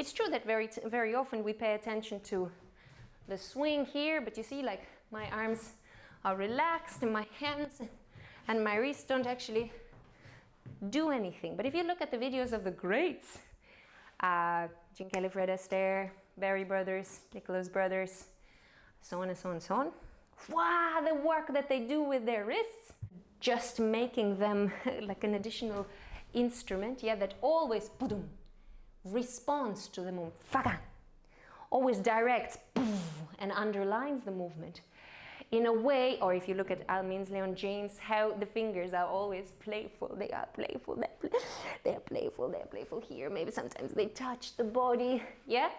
It's true that very often we pay attention to the swing here, but you see, like, my arms are relaxed and my hands and my wrists don't actually do anything. But if you look at the videos of the greats, Gene Kelly, Fred Astaire, Barry brothers, Nicholas brothers, so on and so on and so on. Wow, the work that they do with their wrists, just making them like an additional instrument, yeah, that always responds to the movement, always directs and underlines the movement in a way. Or if you look at Al Minsley on James, how the fingers are always playful. They are playful, they're playful here. Maybe sometimes they touch the body, yeah?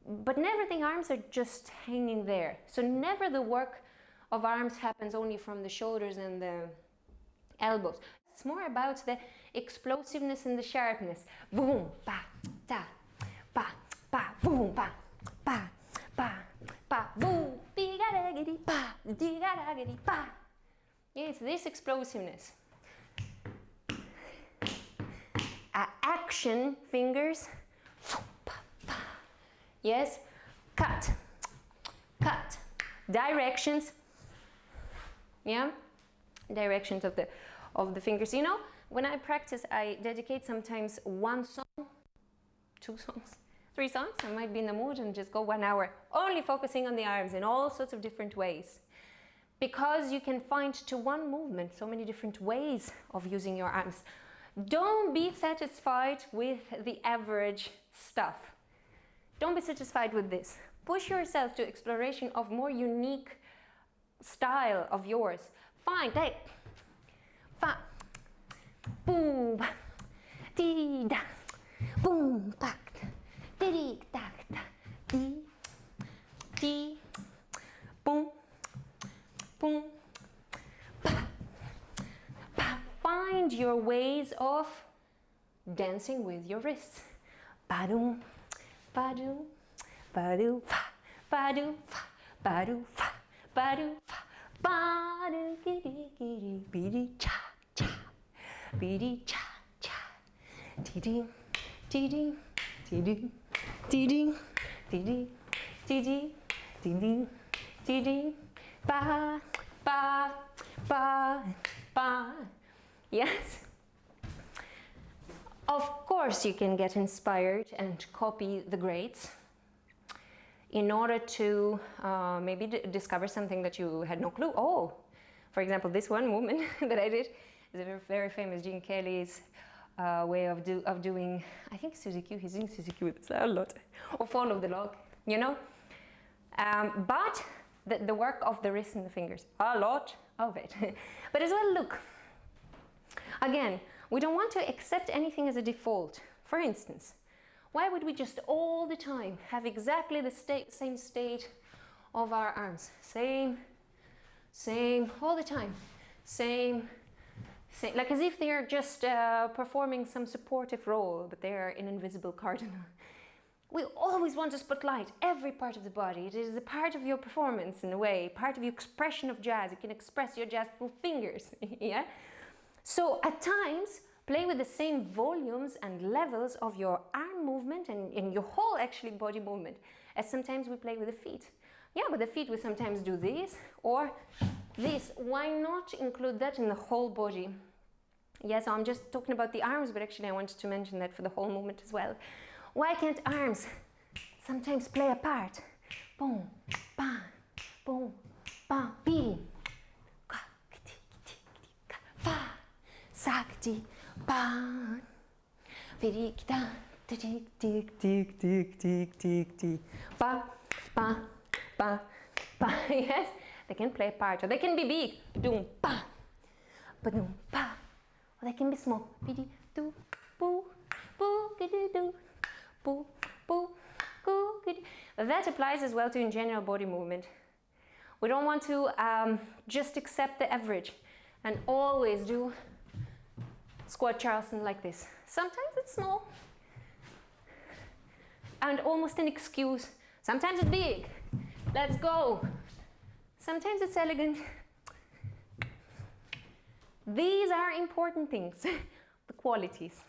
But never the arms are just hanging there. So never the work of arms happens only from the shoulders and the elbows. It's more about the explosiveness and the sharpness. Boom, pa, ta, pa, pa, boom, pa, pa, pa, pa, boom, diga-da-giddy, pa, diga-da-giddy, pa. Yeah, it's this explosiveness. Action fingers. Yes, cut, cut. Directions. Yeah, directions of the fingers. You know, when I practice, I dedicate sometimes one song, 2 songs, 3 songs. I might be in the mood and just go 1 hour only focusing on the arms in all sorts of different ways, because you can find to one movement so many different ways of using your arms. Don't be satisfied with the average stuff. Don't be satisfied with this. Push yourself to exploration of more unique style of yours. Find that. Fa, boom, dee da, boom, tak, dee tak, dee, boom, boom, pa, pa. Find your ways of dancing with your wrists. Ba-doom, ba-doom, ba-doo, fa, ba-doo, fa, ba-doo, fa, ba-doo, fa. Ba-doo, giddy, giddy, biddy, cha, cha, biddy, cha, cha, dee-dee, dee-dee, dee-dee, dee-dee, dee-dee, dee-dee, dee-dee, dee-dee, ba, ba, ba, ba. Yes? Of course you can get inspired and copy the greats in order to maybe discover something that you had no clue. Oh, for example, this one movement that I did is a very famous Gene Kelly's way of doing, I think Suzy Q, he's doing Suzy Q with this a lot, or follow the log, you know. But the work of the wrists and the fingers, a lot of it. But as well, look, again, we don't want to accept anything as a default. For instance, why would we just all the time have exactly the same state of our arms? Same, all the time. Same, like as if they are just performing some supportive role, but they are an invisible cardinal. We always want to spotlight every part of the body. It is a part of your performance in a way, part of your expression of jazz. You can express your jazz through fingers, yeah? So at times, play with the same volumes and levels of your arm movement and in your whole actually body movement as sometimes we play with the feet. Yeah, with the feet we sometimes do this or this. Why not include that in the whole body? Yeah, so I'm just talking about the arms, but actually I wanted to mention that for the whole movement as well. Why can't arms sometimes play a part? Boom, ba, boom, ba, bi, ka, fa, sakti, ba, pirikta, tik, tik, tik, tik, tik, tik, tik, ba, ba, ba, ba. Yes, they can play a part, or they can be big. Doom, ba, ba, doom, ba. Or they can be small. Bidi, do, boo, boo, gidi, do. Boo, boo, boo, good. That applies as well to in general body movement. We don't want to just accept the average and always do squat Charleston like this. Sometimes it's small and almost an excuse. Sometimes it's big. Let's go. Sometimes it's elegant. These are important things, the qualities.